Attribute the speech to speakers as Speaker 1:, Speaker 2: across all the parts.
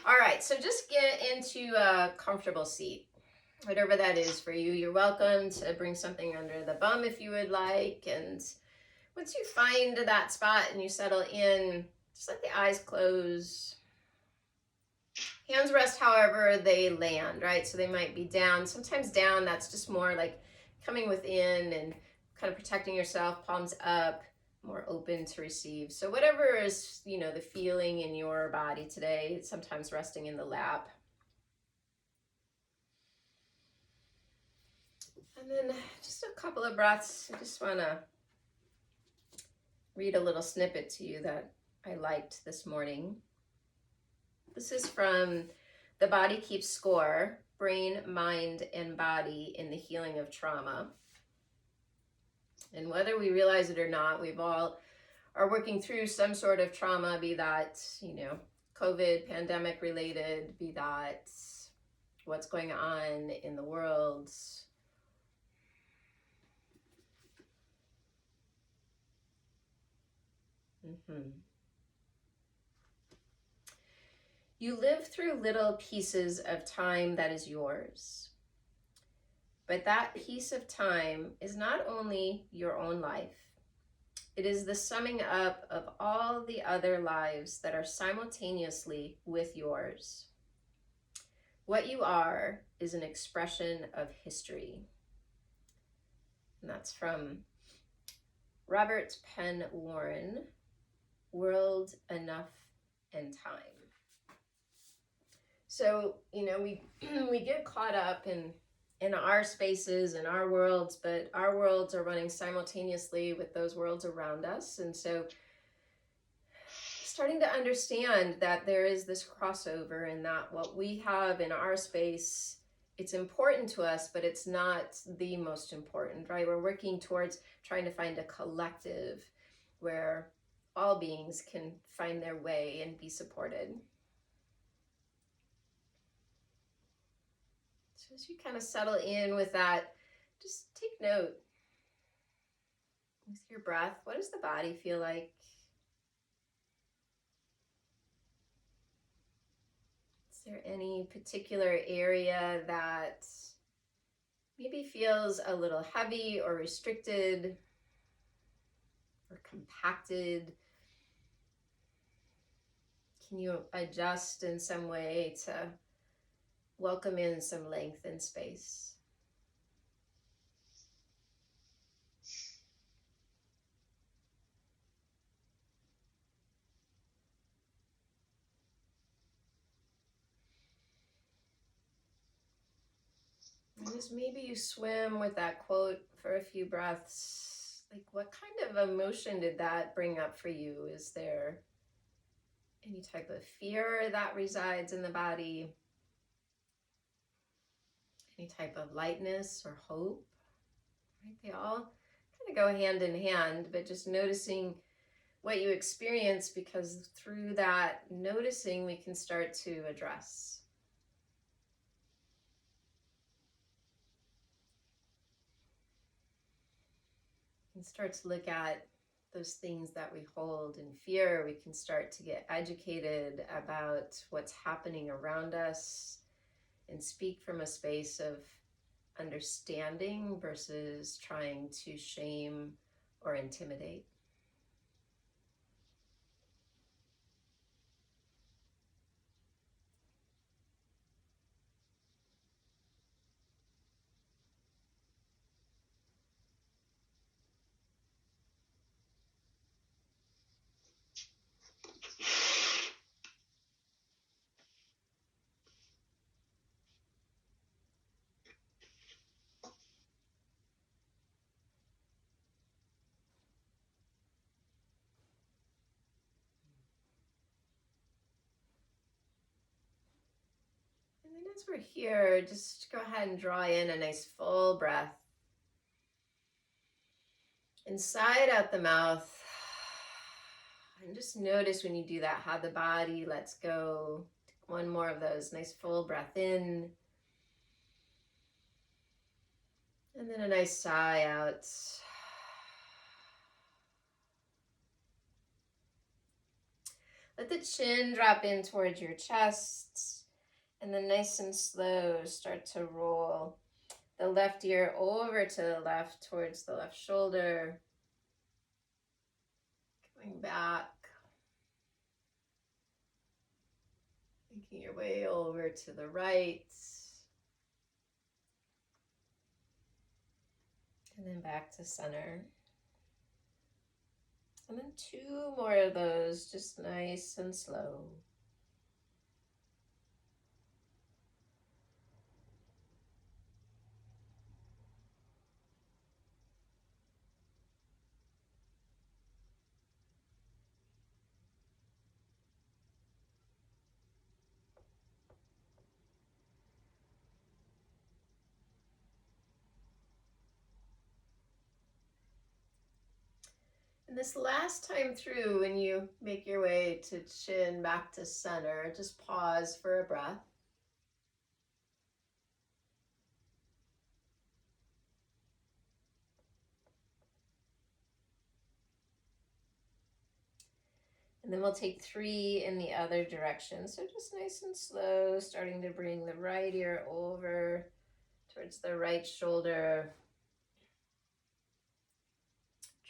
Speaker 1: All right, so just get into a comfortable seat, whatever that is for you. You're welcome to bring something under the bum if you would like. And once you find that spot and you settle in, just let the eyes close. Hands rest however they land, right? So they might be down. Sometimes down, that's just more like coming within and kind of protecting yourself, palms up, more open to receive. So whatever is, the feeling in your body today, sometimes resting in the lap. And then just a couple of breaths. I just want to read a little snippet to you that I liked this morning. This is from The Body Keeps Score, Brain, Mind, and Body in the Healing of Trauma. And whether we realize it or not, we've all are working through some sort of trauma, be that, COVID, pandemic related, be that what's going on in the world. You live through little pieces of time that is yours. But that piece of time is not only your own life, it is the summing up of all the other lives that are simultaneously with yours. What you are is an expression of history. And that's from Robert Penn Warren, World, Enough, and Time. So, we get caught up in our spaces and our worlds, but our worlds are running simultaneously with those worlds around us. And so starting to understand that there is this crossover and that what we have in our space, it's important to us, but it's not the most important, right? We're working towards trying to find a collective where all beings can find their way and be supported. So as you kind of settle in with that, just take note with your breath. What does the body feel like? Is there any particular area that maybe feels a little heavy or restricted or compacted? Can you adjust in some way to welcome in some length and space? And just maybe you swim with that quote for a few breaths. Like, what kind of emotion did that bring up for you? Is there any type of fear that resides in the body? Any type of lightness or hope? Right? They all kind of go hand in hand, but just noticing what you experience, because through that noticing, we can start to address. And start to look at those things that we hold in fear. We can start to get educated about what's happening around us and speak from a space of understanding versus trying to shame or intimidate. And then as we're here, just go ahead and draw in a nice full breath. Inside out the mouth. And just notice when you do that how the body lets go. Take one more of those. Nice full breath in. And then a nice sigh out. Let the chin drop in towards your chest, and then nice and slow start to roll the left ear over to the left towards the left shoulder, coming back, making your way over to the right, and then back to center. And then 2 more of those, just nice and slow. And this last time through, when you make your way to chin back to center, just pause for a breath. And then we'll take 3 in the other direction. So just nice and slow, starting to bring the right ear over towards the right shoulder,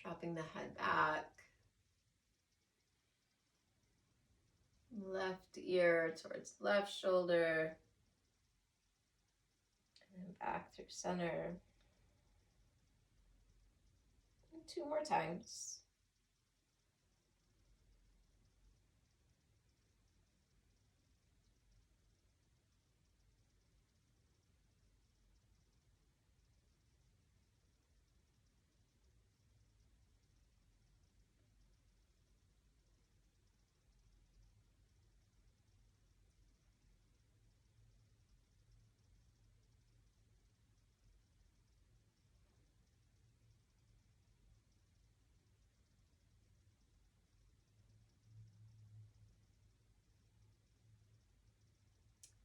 Speaker 1: dropping the head back. Left ear towards left shoulder, and then back through center. And 2 more times.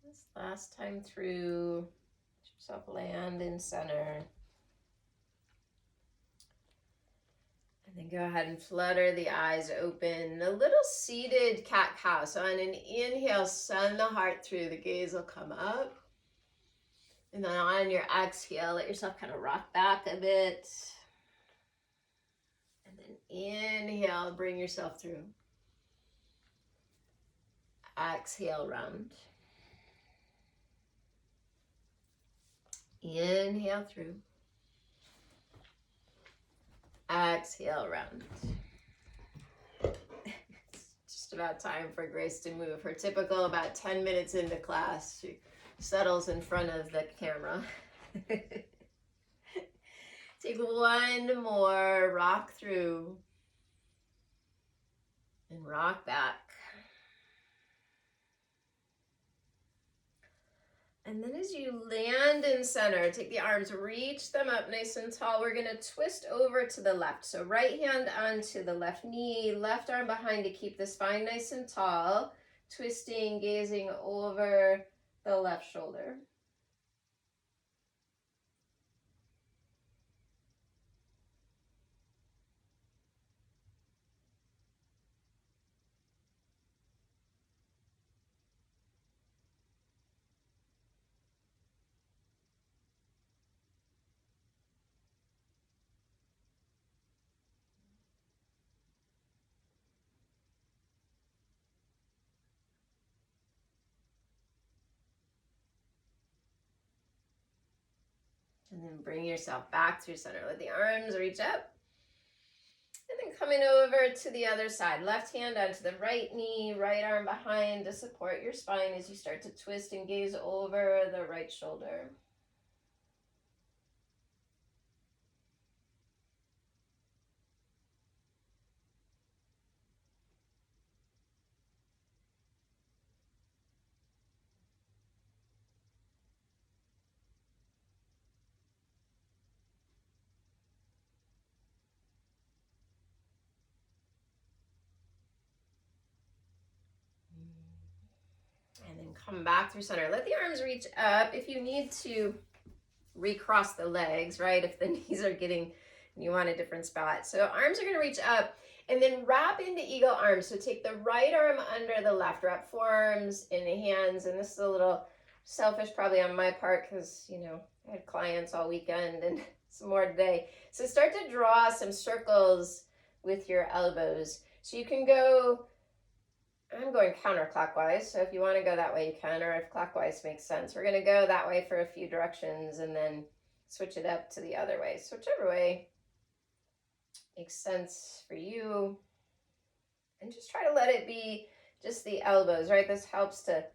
Speaker 1: This last time through, let yourself land in center. And then go ahead and flutter the eyes open. A little seated cat-cow. So on an inhale, send the heart through. The gaze will come up. And then on your exhale, let yourself kind of rock back a bit. And then inhale, bring yourself through. Exhale, round. Inhale through. Exhale, round. It's just about time for Grace to move. Her typical about 10 minutes into class, she settles in front of the camera. Take 1 more, rock through, and rock back. And then as you land in center, take the arms, reach them up nice and tall. We're going to twist over to the left. So right hand onto the left knee, left arm behind to keep the spine nice and tall. Twisting, gazing over the left shoulder. And then bring yourself back through center. Let the arms reach up. And then coming over to the other side. Left hand onto the right knee, right arm behind to support your spine as you start to twist and gaze over the right shoulder. And then come back through center. Let the arms reach up. If you need to recross the legs, right? If the knees are getting, you want a different spot. So arms are going to reach up. And then wrap into eagle arms. So take the right arm under the left, wrap forearms in the hands. And this is a little selfish probably on my part because, you know, I had clients all weekend and some more today. So start to draw some circles with your elbows. So you can go, I'm going counterclockwise. So if you want to go that way, you can, or if clockwise makes sense. We're going to go that way for a few directions and then switch it up to the other way. So whichever way makes sense for you. And just try to let it be just the elbows, right? This helps to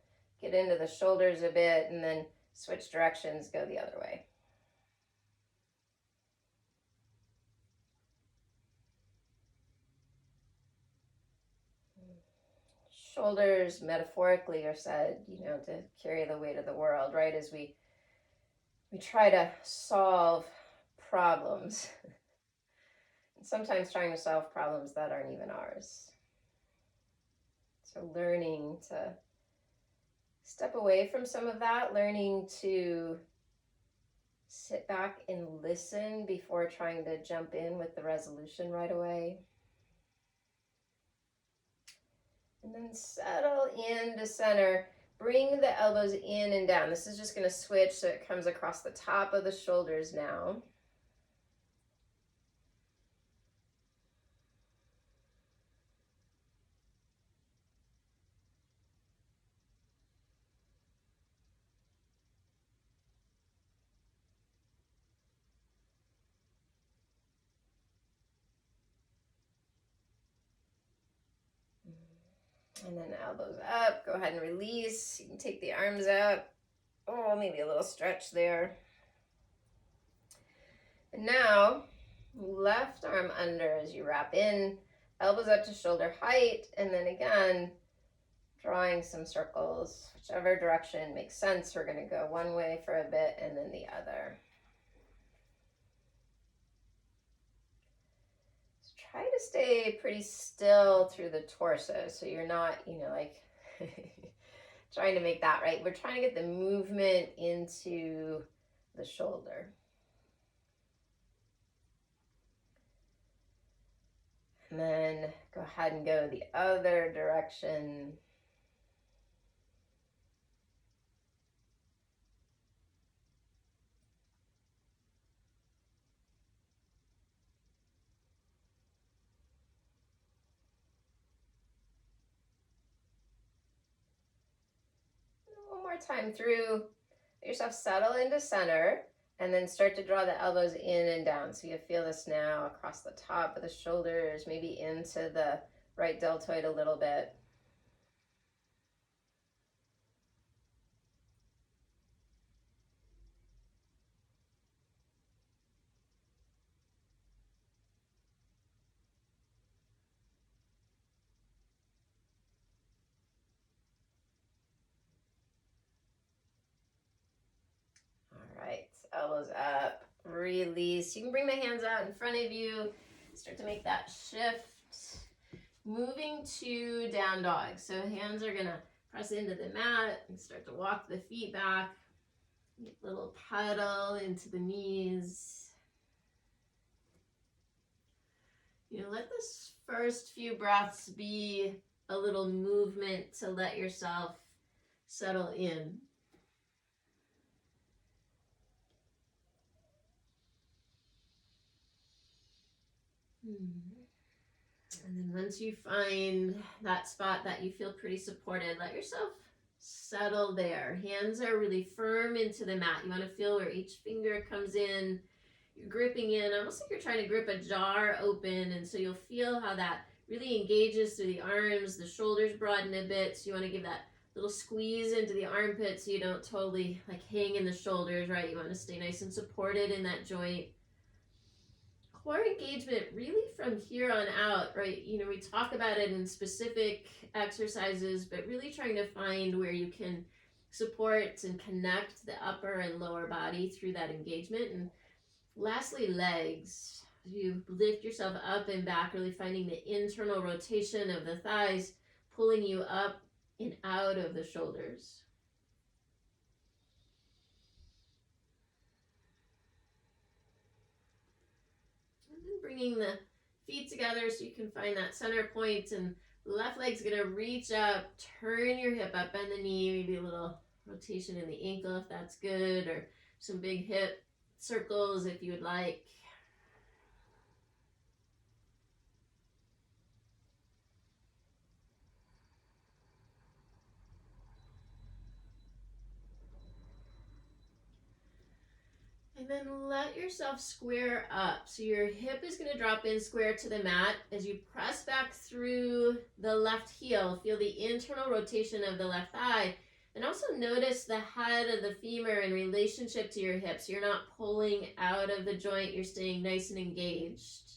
Speaker 1: get into the shoulders a bit and then switch directions, go the other way. Shoulders metaphorically are said, you know, to carry the weight of the world, right? As we try to solve problems. And sometimes trying to solve problems that aren't even ours. So learning to step away from some of that, learning to sit back and listen before trying to jump in with the resolution right away. And then settle into center. Bring the elbows in and down. This is just going to switch so it comes across the top of the shoulders now. And then elbows up. Go ahead and release. You can take the arms out. Oh, maybe a little stretch there. And now, left arm under as you wrap in. Elbows up to shoulder height. And then again, drawing some circles. Whichever direction makes sense. We're going to go one way for a bit and then the other. Try to stay pretty still through the torso so you're not, you know, like trying to make that right. We're trying to get the movement into the shoulder. And then go ahead and go the other direction. One more time through. Let yourself settle into center and then start to draw the elbows in and down. So you feel this now across the top of the shoulders, maybe into the right deltoid a little bit. Elbows up, release. You can bring the hands out in front of you. Start to make that shift. Moving to down dog. So hands are gonna press into the mat and start to walk the feet back. Little pedal into the knees. You know, let this first few breaths be a little movement to let yourself settle in. And then once you find that spot that you feel pretty supported, let yourself settle there. Hands are really firm into the mat. You want to feel where each finger comes in. You're gripping in, almost like you're trying to grip a jar open. And so you'll feel how that really engages through the arms. The shoulders broaden a bit. So you want to give that little squeeze into the armpit so you don't totally like hang in the shoulders, right? You want to stay nice and supported in that joint. Core engagement really from here on out, right? You know, we talk about it in specific exercises, but really trying to find where you can support and connect the upper and lower body through that engagement. And lastly, legs. You lift yourself up and back, really finding the internal rotation of the thighs, pulling you up and out of the shoulders. Bringing the feet together so you can find that center point, and left leg's gonna reach up, turn your hip up, bend the knee, maybe a little rotation in the ankle if that's good, or some big hip circles if you would like. And then let yourself square up. So your hip is going to drop in square to the mat. As you press back through the left heel, feel the internal rotation of the left thigh. And also notice the head of the femur in relationship to your hips. You're not pulling out of the joint. You're staying nice and engaged.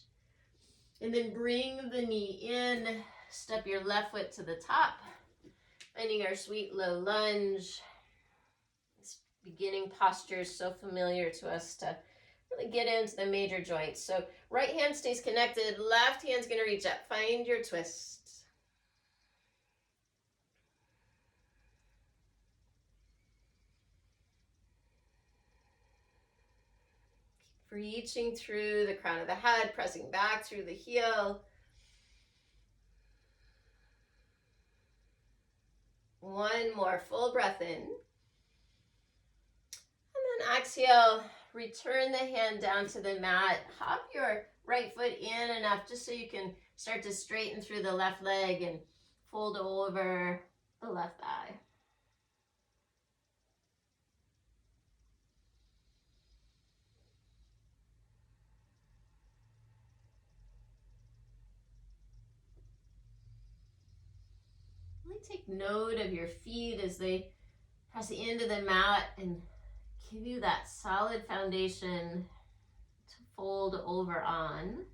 Speaker 1: And then bring the knee in. Step your left foot to the top. Finding our sweet low lunge. Beginning posture is so familiar to us to really get into the major joints. So right hand stays connected, left hand's going to reach up. Find your twist. Keep reaching through the crown of the head, pressing back through the heel. One more full breath in. Exhale, return the hand down to the mat. Hop your right foot in enough just so you can start to straighten through the left leg and fold over the left thigh. Really take note of your feet as they press into the mat and give you that solid foundation to fold over on.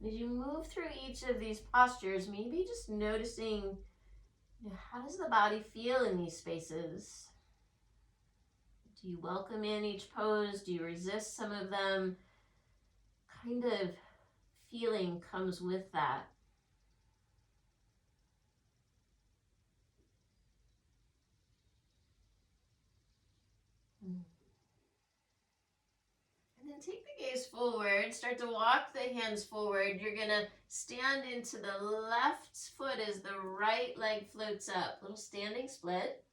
Speaker 1: As you move through each of these postures, maybe just noticing, how does the body feel in these spaces? Do you welcome in each pose? Do you resist some of them? Kind of feeling comes with that. And then take the gaze forward, start to walk the hands forward. You're gonna stand into the left foot as the right leg floats up. Little standing split.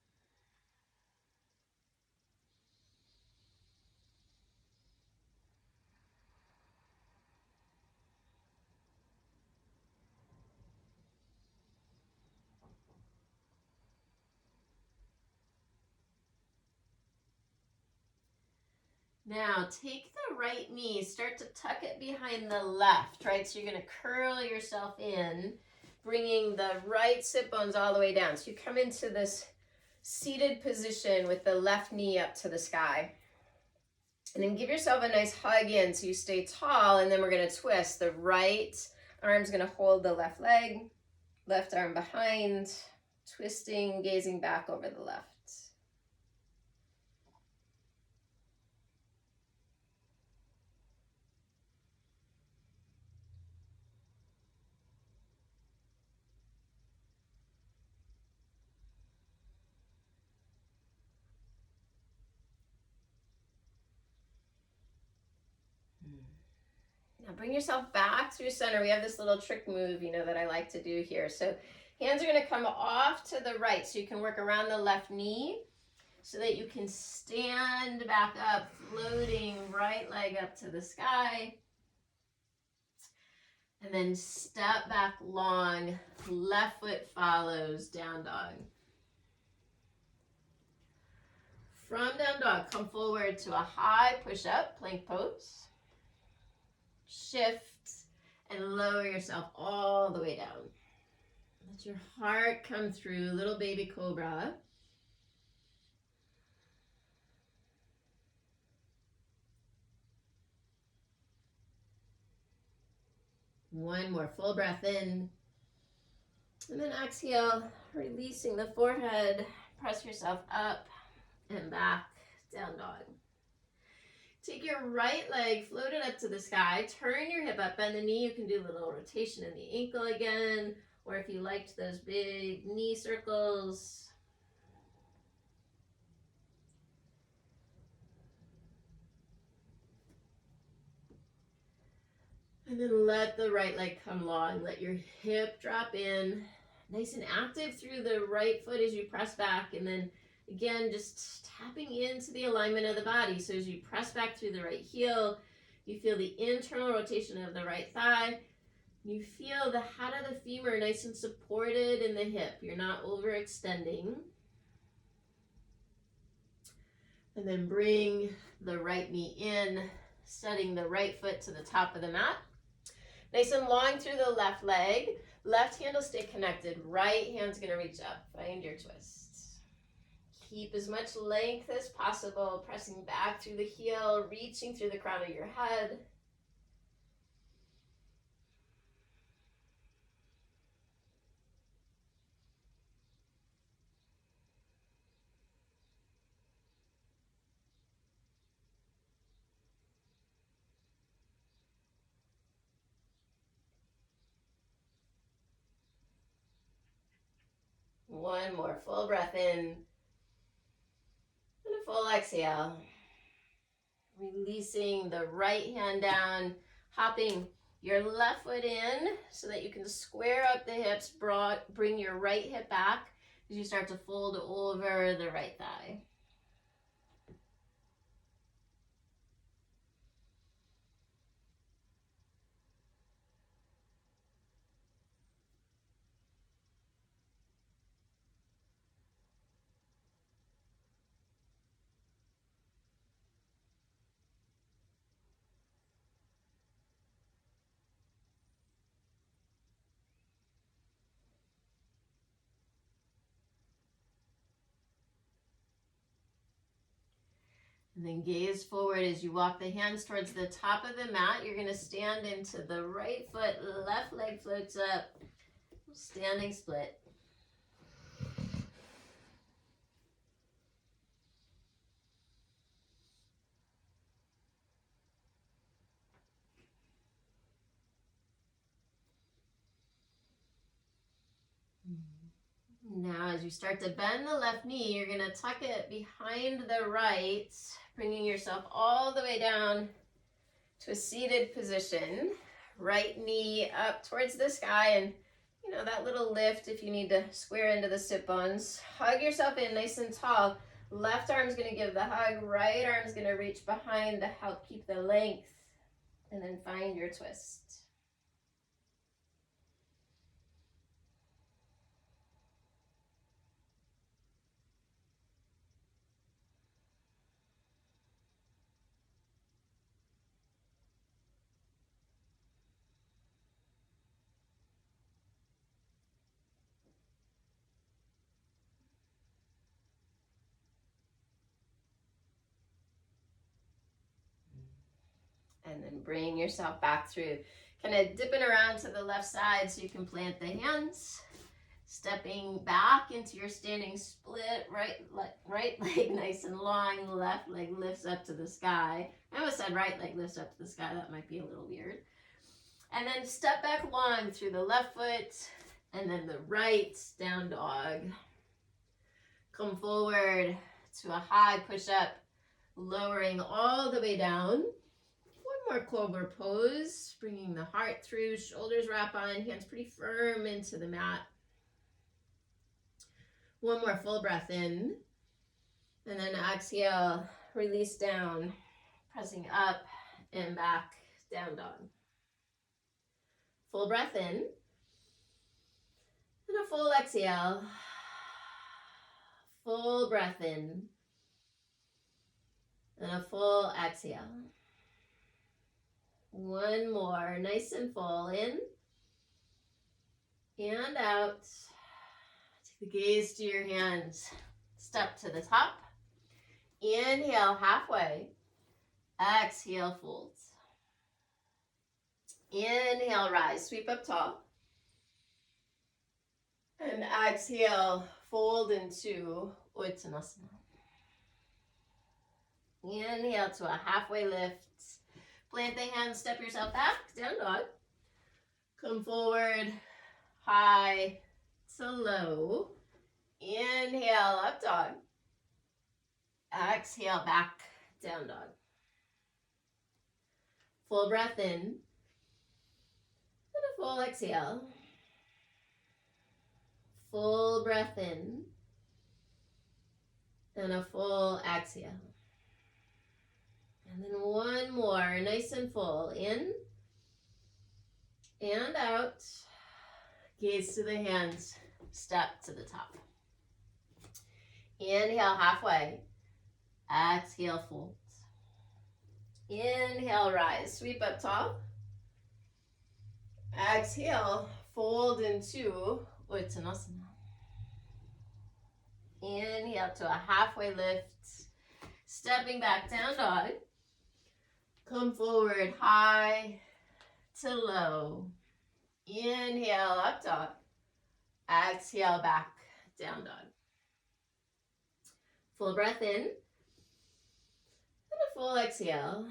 Speaker 1: Now take the right knee, start to tuck it behind the left, right? So you're gonna curl yourself in, bringing the right sit bones all the way down. So you come into this seated position with the left knee up to the sky. And then give yourself a nice hug in so you stay tall, and then we're gonna twist. The right arm's gonna hold the left leg, left arm behind, twisting, gazing back over the left. Now bring yourself back through center. We have this little trick move, that I like to do here. So hands are gonna come off to the right so you can work around the left knee so that you can stand back up, floating right leg up to the sky. And then step back long, left foot follows, down dog. From down dog, come forward to a high push-up, plank pose. Shift and lower yourself all the way down. Let your heart come through, little baby cobra. One more full breath in. And then exhale, releasing the forehead. Press yourself up and back, down dog. Take your right leg, float it up to the sky, turn your hip up, bend the knee. You can do a little rotation in the ankle again, or if you liked those big knee circles. And then let the right leg come long. Let your hip drop in. Nice and active through the right foot as you press back. And then again, just tapping into the alignment of the body. So as you press back through the right heel, you feel the internal rotation of the right thigh. You feel the head of the femur nice and supported in the hip. You're not overextending. And then bring the right knee in, setting the right foot to the top of the mat. Nice and long through the left leg. Left hand will stay connected. Right hand's gonna reach up. Find your twist. Keep as much length as possible, pressing back through the heel, reaching through the crown of your head. One more full breath in and a full exhale. Releasing the right hand down, hopping your left foot in so that you can square up the hips, bring your right hip back as you start to fold over the right thigh. And then gaze forward as you walk the hands towards the top of the mat. You're going to stand into the right foot, left leg floats up, standing split. Now, as you start to bend the left knee, you're going to tuck it behind the right, bringing yourself all the way down to a seated position. Right knee up towards the sky, and you know, that little lift if you need to square into the sit bones. Hug yourself in nice and tall. Left arm's going to give the hug, right arm's going to reach behind to help keep the length, and then find your twist. And then bring yourself back through. Kind of dipping around to the left side so you can plant the hands. Stepping back into your standing split, right leg nice and long, left leg lifts up to the sky. I almost said right leg lifts up to the sky, that might be a little weird. And then step back long through the left foot, and then the right, down dog. Come forward to a high push-up, lowering all the way down. One more cobra pose, bringing the heart through, shoulders wrap on, hands pretty firm into the mat. One more full breath in, and then exhale, release down, pressing up and back, down dog. Full breath in, and a full exhale. Full breath in, and a full exhale. One more, nice and full, in and out. Take the gaze to your hands. Step to the top. Inhale, halfway. Exhale, folds. Inhale, rise, sweep up tall. And exhale, fold into Uttanasana. Inhale to a halfway lift. Plant the hands, step yourself back, down dog. Come forward, high to low. Inhale, up dog. Exhale, back, down dog. Full breath in. And a full exhale. Full breath in. And a full exhale. And then one more, nice and full. In and out. Gaze to the hands. Step to the top. Inhale halfway. Exhale, fold. Inhale, rise. Sweep up tall. Exhale, fold into Uttanasana. Inhale to a halfway lift. Stepping back, down dog. Come forward, high to low. Inhale, up dog. Exhale, back, down dog. Full breath in. And a full exhale.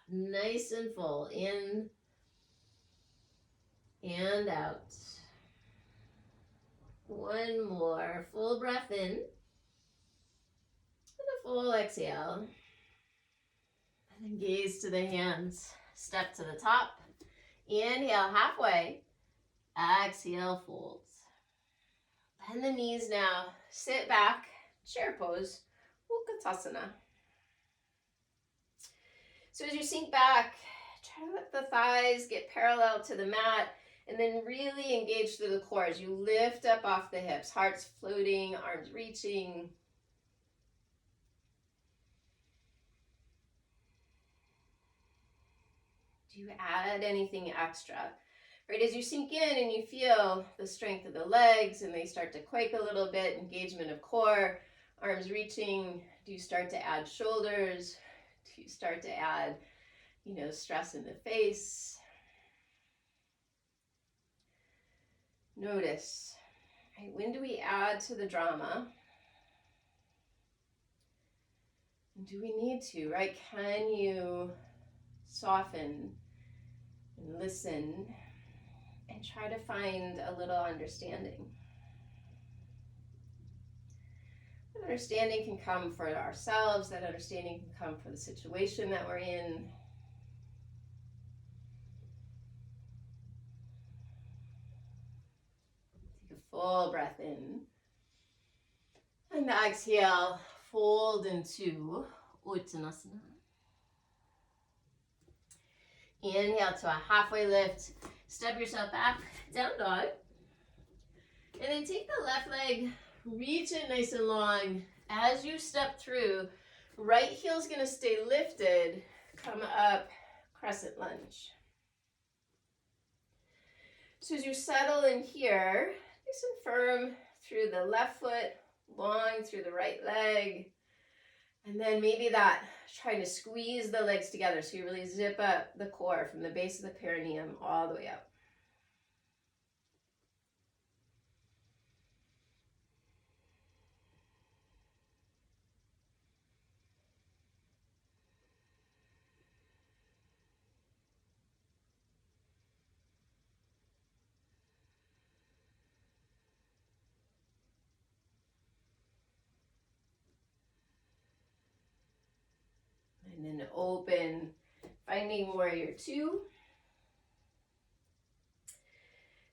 Speaker 1: Nice and full. In and out. One more. Full breath in. And a full exhale. And then gaze to the hands. Step to the top. Inhale halfway. Exhale, folds. Bend the knees now. Sit back. Chair pose. Uttanasana. So as you sink back, try to let the thighs get parallel to the mat and then really engage through the core as you lift up off the hips. Heart's floating, arms reaching. Do you add anything extra? Right, as you sink in and you feel the strength of the legs and they start to quake a little bit, engagement of core, arms reaching, do you start to add shoulders? Do you start to add, stress in the face? Notice, right, when do we add to the drama? And do we need to, right? Can you soften and listen and try to find a little understanding? That understanding can come for ourselves, that understanding can come for the situation that we're in. Take a full breath in. And exhale, fold into Uttanasana. Inhale to a halfway lift. Step yourself back, down dog. And then take the left leg, reach it nice and long. As you step through, right heel's gonna stay lifted. Come up, crescent lunge. So as you settle in here, nice and firm through the left foot, long through the right leg. And then maybe that, trying to squeeze the legs together so you really zip up the core from the base of the perineum all the way up. And then open, finding warrior two.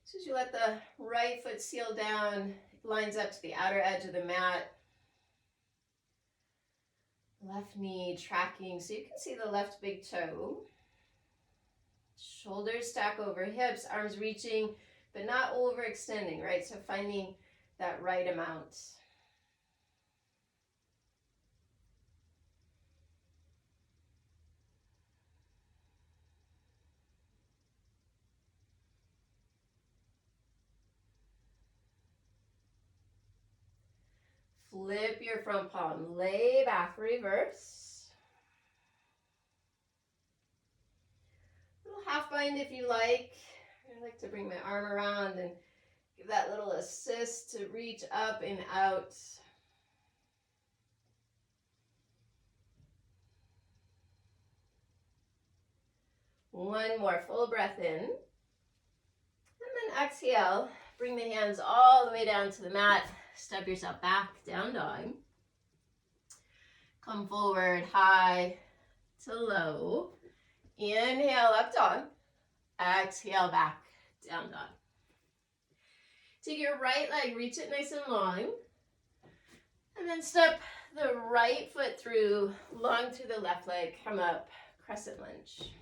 Speaker 1: So as you let the right foot seal down, it lines up to the outer edge of the mat. Left knee tracking, so you can see the left big toe. Shoulders stack over hips, arms reaching, but not overextending, right? So finding that right amount. Flip your front palm, lay back, reverse. Little half bind if you like. I like to bring my arm around and give that little assist to reach up and out. One more full breath in. And then exhale, bring the hands all the way down to the mat. Step yourself back, down dog. Come forward, high to low. Inhale, up dog. Exhale back, down dog. Take your right leg, reach it nice and long. And then step the right foot through, long through the left leg, come up, crescent lunge.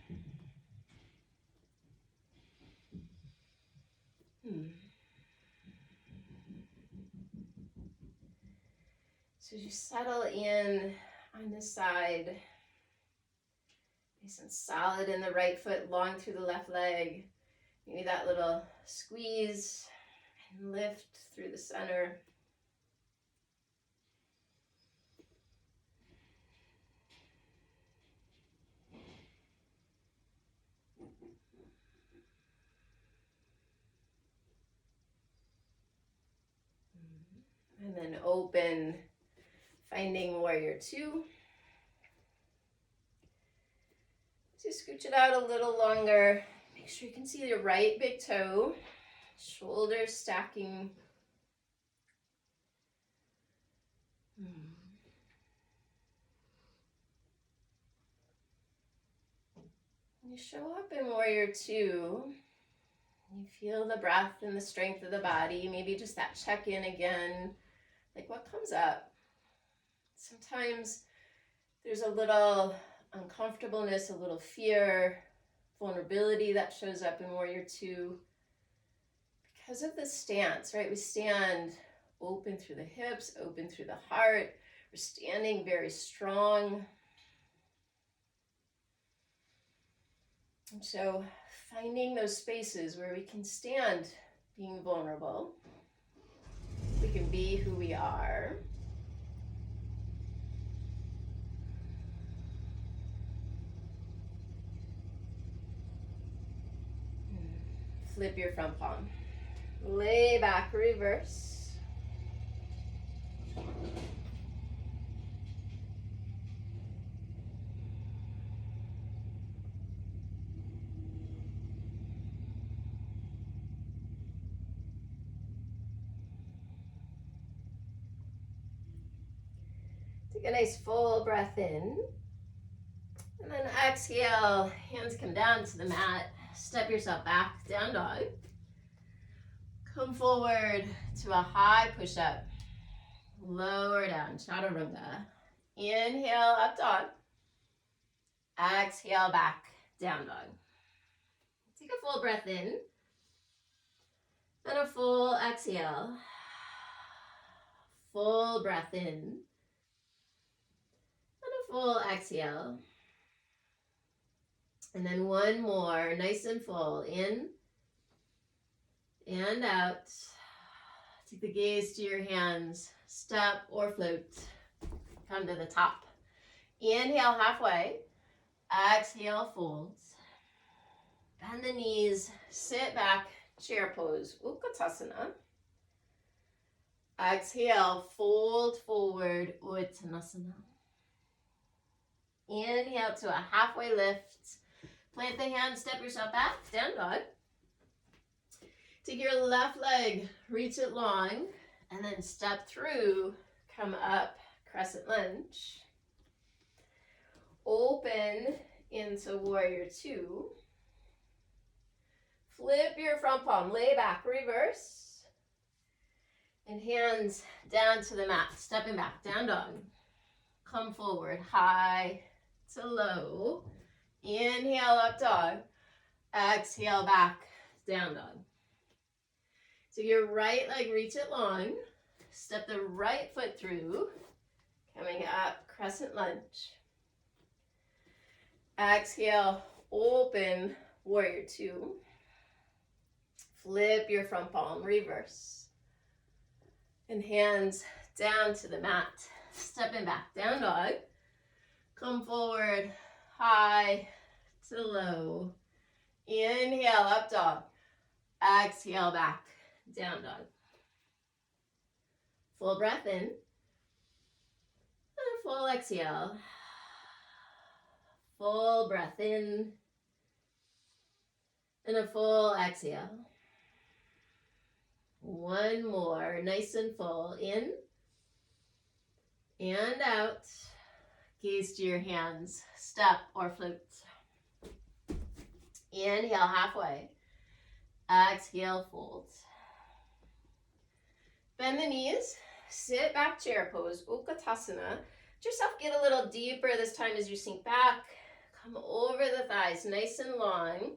Speaker 1: So as you settle in on this side, nice and solid in the right foot, long through the left leg. Maybe that little squeeze and lift through the center. And then open, finding warrior two. So scooch it out a little longer. Make sure you can see your right big toe, shoulders stacking. You show up in warrior two. You feel the breath and the strength of the body. Maybe just that check in again. Like what comes up? Sometimes there's a little uncomfortableness, a little fear, vulnerability that shows up in warrior two. Because of the stance, right? We stand open through the hips, open through the heart. We're standing very strong. And so finding those spaces where we can stand being vulnerable. We can be who we are. Flip your front palm. Lay back, reverse. Take a nice full breath in. And then exhale, hands come down to the mat. Step yourself back, down dog. Come forward to a high push-up. Lower down, chaturanga. Inhale, up dog. Exhale, back, down dog. Take a full breath in. And a full exhale. Full breath in. And a full exhale. And then one more, nice and full. In and out. Take the gaze to your hands. Step or float. Come to the top. Inhale halfway. Exhale, folds. Bend the knees. Sit back, chair pose. Utkatasana. Exhale, fold forward, Uttanasana. Inhale to a halfway lift. Plant the hands, step yourself back, down dog. Take your left leg, reach it long, and then step through, come up, crescent lunge. Open into warrior two. Flip your front palm, lay back, reverse. And hands down to the mat, stepping back, down dog. Come forward, high to low. Inhale, up dog. Exhale, back, down dog. So your right leg, reach it long. Step the right foot through. Coming up, crescent lunge. Exhale, open, warrior two. Flip your front palm, reverse. And hands down to the mat. Stepping back, down dog. Come forward, high to low. Inhale, up dog. Exhale, back, down dog. Full breath in. And a full exhale. Full breath in. And a full exhale. One more, nice and full. In and out. Gaze to your hands. Step or float. Inhale, halfway. Exhale, fold. Bend the knees. Sit back, chair pose, Utkatasana. Let yourself get a little deeper this time as you sink back. Come over the thighs, nice and long.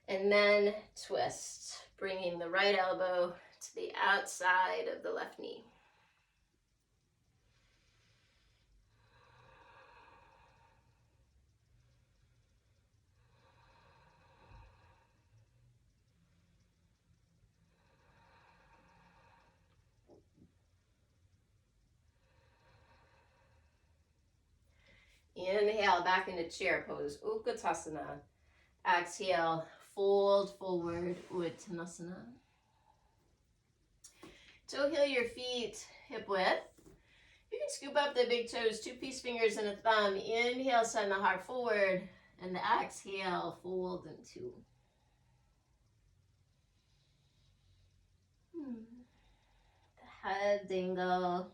Speaker 1: And then twist, bringing the right elbow to the outside of the left knee. Inhale, back into chair pose, Utkatasana. Exhale, fold forward, Uttanasana. Toe heel your feet hip width. You can scoop up the big toes, 2 peace fingers and a thumb. Inhale, send the heart forward, and exhale, fold into. The head dingle.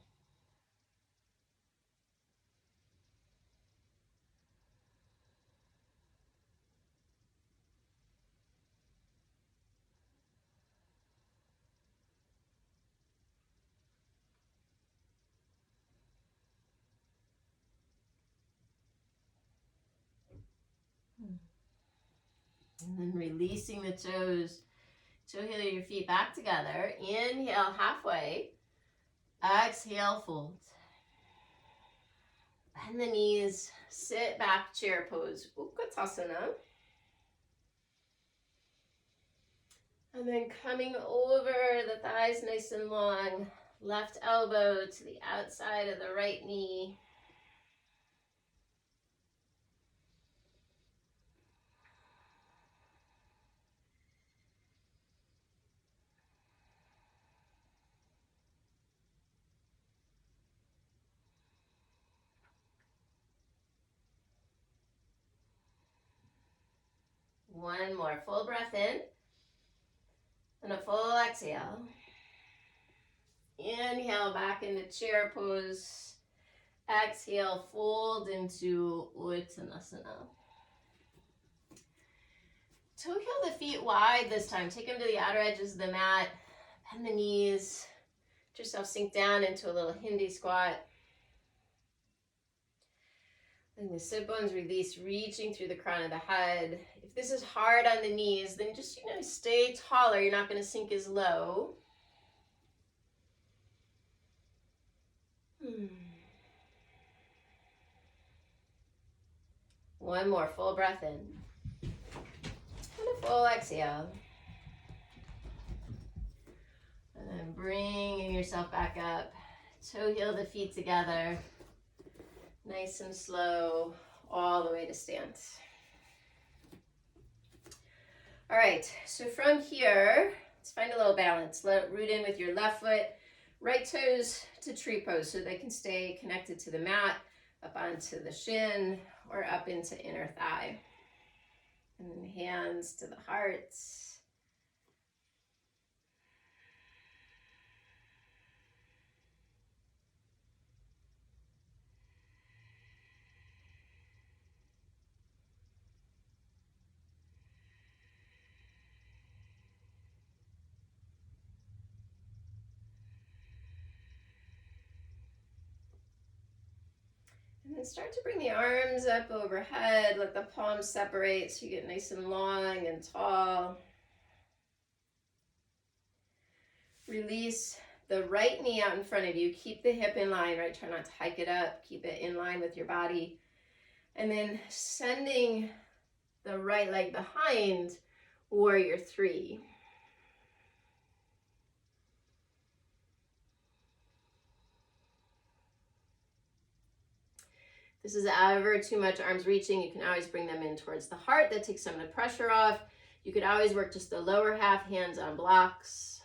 Speaker 1: And then releasing the toes. Toe heel your feet back together. Inhale, halfway. Exhale, fold. Bend the knees. Sit back, chair pose, Utkatasana. And then coming over the thighs nice and long. Left elbow to the outside of the right knee. One more full breath in. And a full exhale. Inhale back into chair pose. Exhale, fold into Uttanasana. Toe heel the feet wide this time. Take them to the outer edges of the mat. Bend the knees. Let yourself sink down into a little Hindi squat. Then the sit bones release, reaching through the crown of the head. If this is hard on the knees, then just, stay taller. You're not going to sink as low. One more full breath in. And a full exhale. And then bringing yourself back up. Toe heel the feet together. Nice and slow, all the way to stance. All right, so from here, let's find a little balance. Let it root in with your left foot, right toes to tree pose so they can stay connected to the mat, up onto the shin, or up into inner thigh. And then hands to the heart. And then start to bring the arms up overhead. Let the palms separate so you get nice and long and tall. Release the right knee out in front of you. Keep the hip in line, right? Try not to hike it up. Keep it in line with your body. And then sending the right leg behind, warrior 3. This is ever too much arms reaching. You can always bring them in towards the heart. That takes some of the pressure off. You could always work just the lower half, hands on blocks.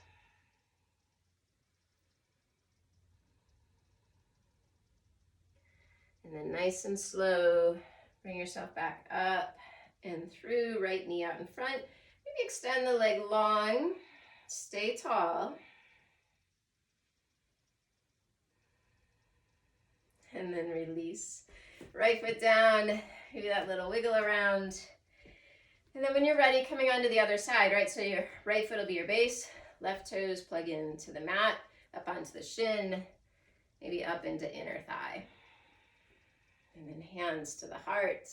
Speaker 1: And then nice and slow, bring yourself back up and through, right knee out in front. Maybe extend the leg long, stay tall. And then release. Right foot down, maybe that little wiggle around. And then when you're ready, coming onto the other side, right? So your right foot will be your base, left toes plug into the mat, up onto the shin, maybe up into inner thigh. And then hands to the heart.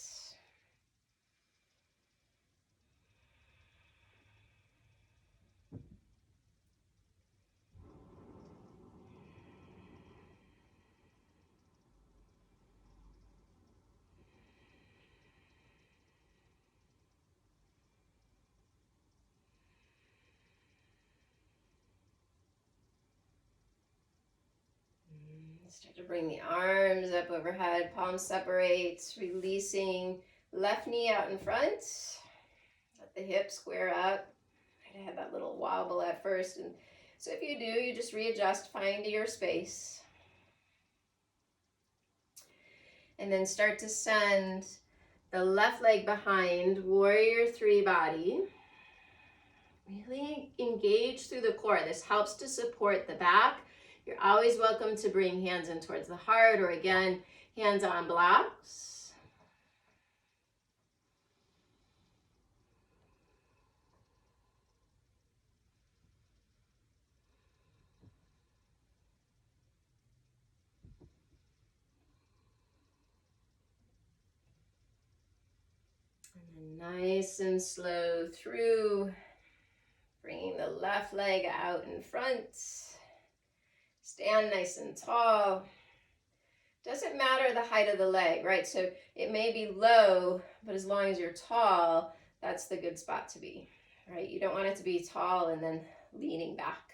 Speaker 1: Start to bring the arms up overhead, palms separate, releasing left knee out in front. Let the hips square up. I had that little wobble at first, and so if you do, you just readjust, find your space. And then start to send the left leg behind, warrior three body. Really engage through the core. This helps to support the back. You're always welcome to bring hands in towards the heart, or again, hands on blocks. And then nice and slow through, bringing the left leg out in front. Stand nice and tall. Doesn't matter the height of the leg, right? So it may be low, but as long as you're tall, that's the good spot to be, right? You don't want it to be tall and then leaning back.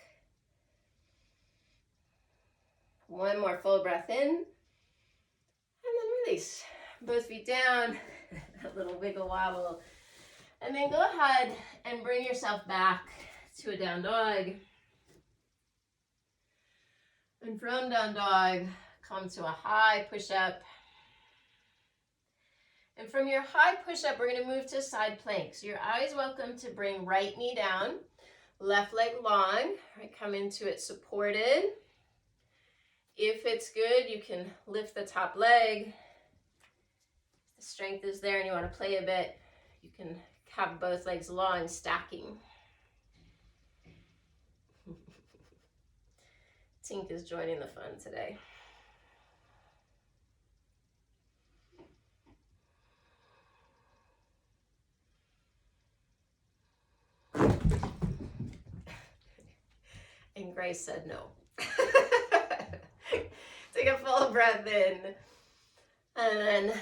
Speaker 1: One more full breath in, and then release. Both feet down, that little wiggle wobble. And then go ahead and bring yourself back to a down dog. And from down dog, come to a high push-up. And from your high push-up, we're going to move to side plank. So you're always welcome to bring right knee down, left leg long, right? Come into it supported. If it's good, you can lift the top leg. If the strength is there and you want to play a bit, you can have both legs long, stacking. Tink is joining the fun today. And Grace said no. Take a full breath in. And then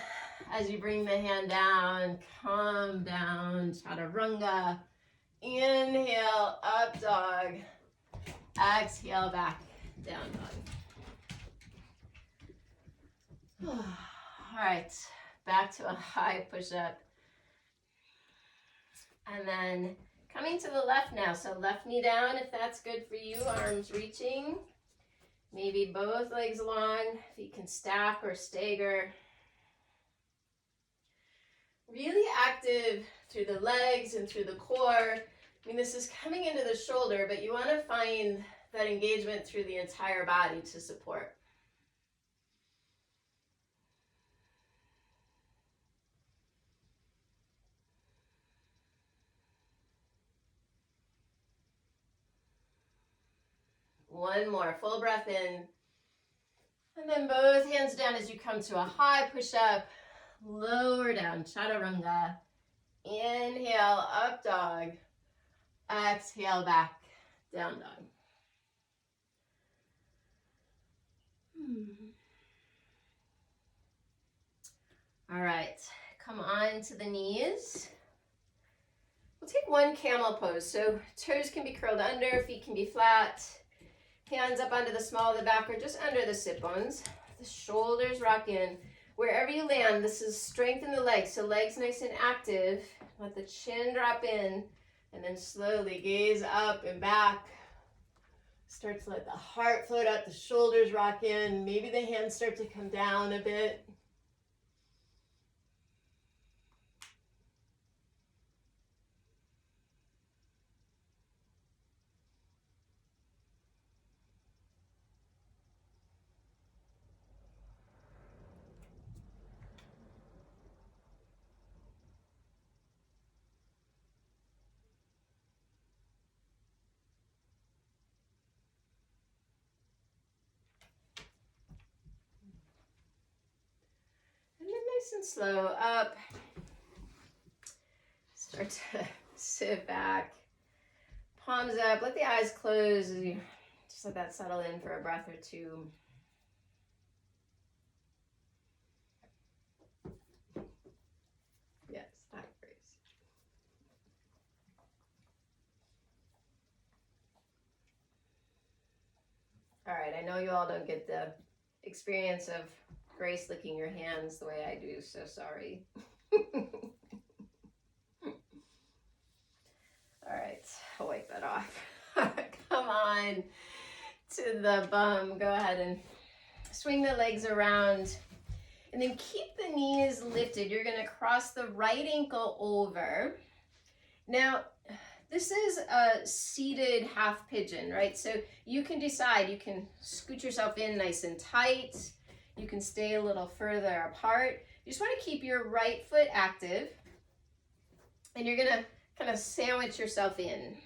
Speaker 1: as you bring the hand down, come down, chaturanga. Inhale, up dog. Exhale, back, down dog. All right, back to a high push-up. And then coming to the left now. So left knee down if that's good for you, arms reaching. Maybe both legs long, if you can stack or stagger. Really active through the legs and through the core. I mean, this is coming into the shoulder, but you want to find that engagement through the entire body to support. One more, full breath in. And then both hands down as you come to a high push-up. Lower down, chaturanga. Inhale, up dog. Exhale, back, down dog. All right, come on to the knees. We'll take one camel pose. So toes can be curled under, feet can be flat. Hands up onto the small of the back or just under the sit bones. The shoulders rock in. Wherever you land, this is strengthen the legs. So legs nice and active. Let the chin drop in and then slowly gaze up and back. Start to let the heart float out, the shoulders rock in. Maybe the hands start to come down a bit. Nice and slow up. Start to sit back. Palms up. Let the eyes close. Just let that settle in for a breath or two. Yes, high praise. All right, I know you all don't get the experience of Grace licking your hands the way I do, so sorry. All right, I'll wipe that off. Come on to the bum. Go ahead and swing the legs around. And then keep the knees lifted. You're going to cross the right ankle over. Now, this is a seated half pigeon, right? So you can decide, you can scoot yourself in nice and tight. You can stay a little further apart. You just want to keep your right foot active. And you're going to kind of sandwich yourself in.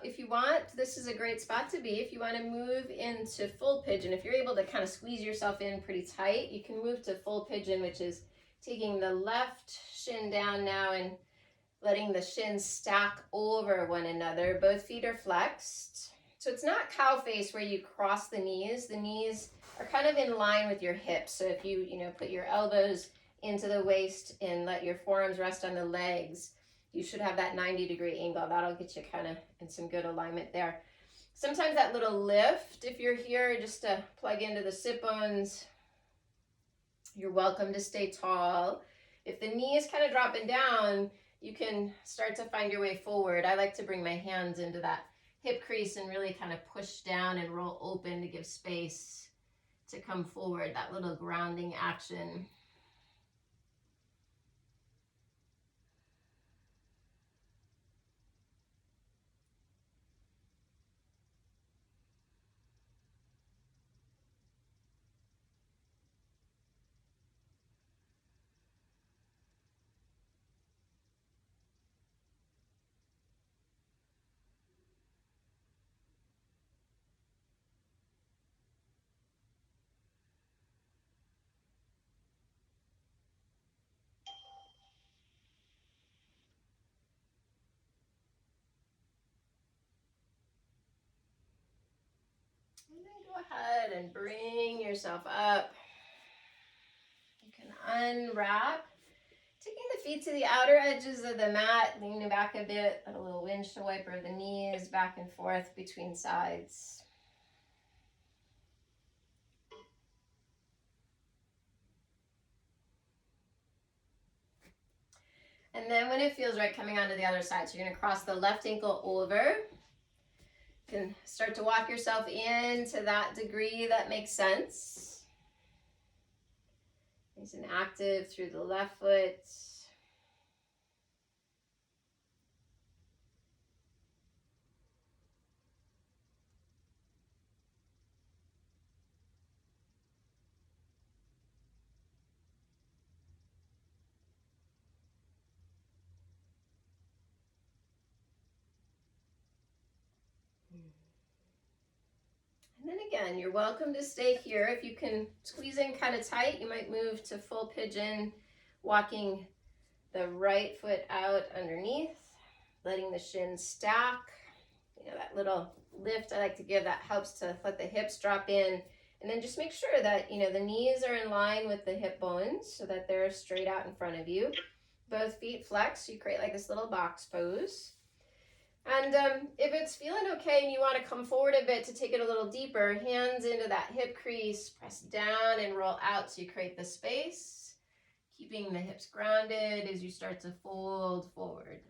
Speaker 1: If you want, this is a great spot to be. If you want to move into full pigeon, if you're able to kind of squeeze yourself in pretty tight, you can move to full pigeon, which is taking the left shin down now and letting the shins stack over one another. Both feet are flexed. So it's not cow face where you cross the knees. The knees are kind of in line with your hips. So if you put your elbows into the waist and let your forearms rest on the legs, you should have that 90-degree angle. That'll get you kind of in some good alignment there. Sometimes that little lift, if you're here just to plug into the sit bones, you're welcome to stay tall. If the knee is kind of dropping down, you can start to find your way forward. I like to bring my hands into that hip crease and really kind of push down and roll open to give space to come forward, that little grounding action. And then go ahead and bring yourself up. You can unwrap. Taking the feet to the outer edges of the mat, leaning back a bit, a little windshield wiper the knees back and forth between sides. And then when it feels right, coming onto the other side. So you're gonna cross the left ankle over. You can start to walk yourself in to that degree that makes sense. Nice and active through the left foot. And then again, you're welcome to stay here. If you can squeeze in kind of tight, you might move to full pigeon, walking the right foot out underneath, letting the shins stack. You know, that little lift I like to give that helps to let the hips drop in. And then just make sure that, the knees are in line with the hip bones so that they're straight out in front of you. Both feet flex, so you create like this little box pose. And if it's feeling okay and you want to come forward a bit to take it a little deeper, hands into that hip crease, press down and roll out so you create the space, keeping the hips grounded as you start to fold forward.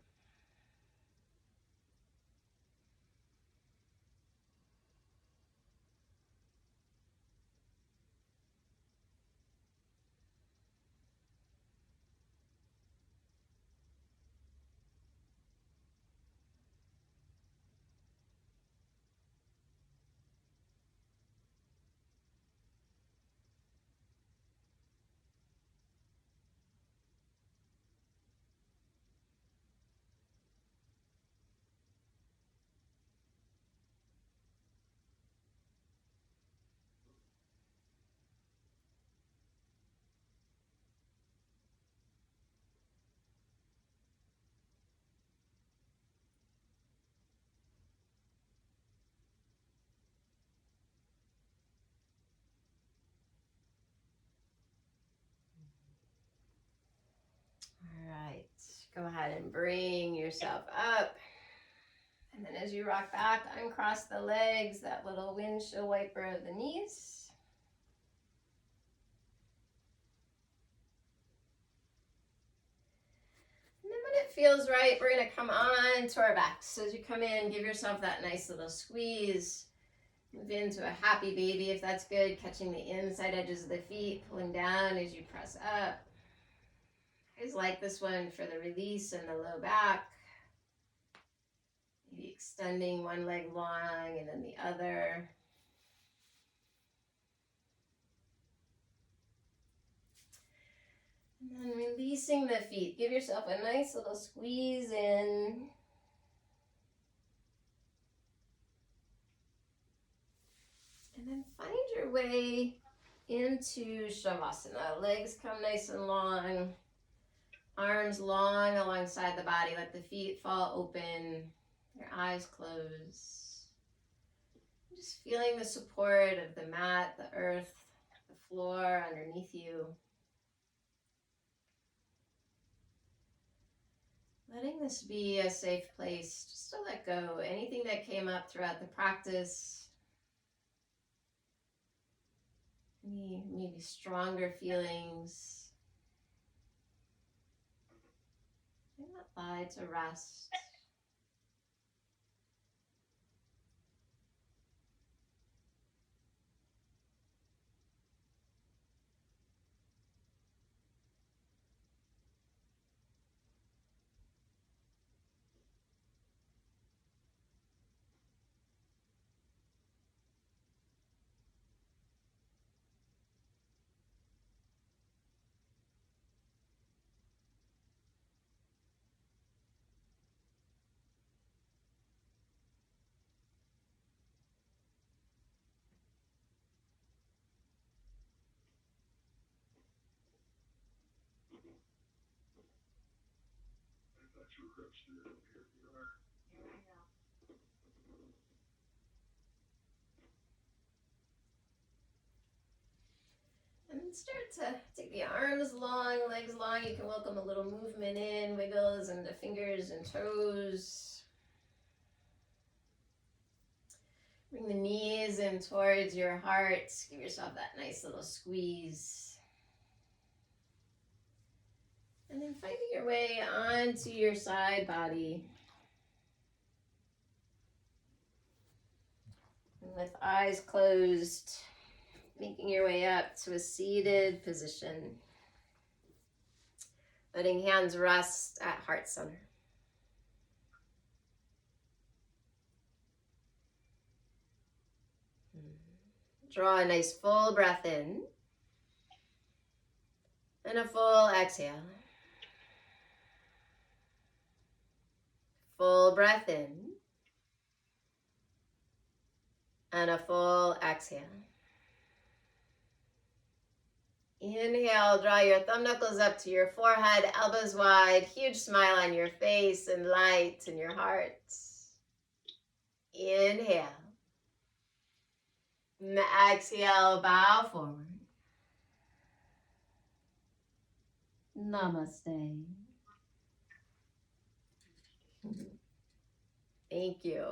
Speaker 1: Go ahead and bring yourself up. And then as you rock back, uncross the legs, that little windshield wiper of the knees. And then when it feels right, we're going to come on to our backs. So as you come in, give yourself that nice little squeeze. Move into a happy baby if that's good, catching the inside edges of the feet, pulling down as you press up. I always like this one for the release and the low back. Maybe extending one leg long and then the other. And then releasing the feet. Give yourself a nice little squeeze in. And then find your way into Shavasana. Legs come nice and long. Arms long alongside the body. Let the feet fall open. Your eyes close. Just feeling the support of the mat, the earth, the floor underneath you. Letting this be a safe place just to let go. Anything that came up throughout the practice. Any maybe stronger feelings. May not lie to rest. And then start to take the arms long, legs long. You can welcome a little movement in, wiggles into fingers and toes. Bring the knees in towards your heart. Give yourself that nice little squeeze. And then finding your way onto your side body. And with eyes closed, making your way up to a seated position. Letting hands rest at heart center. Draw a nice full breath in. And a full exhale. Full breath in. And a full exhale. Inhale, draw your thumb knuckles up to your forehead, elbows wide, huge smile on your face and light in your heart. Inhale. And exhale, bow forward. Namaste. Thank you.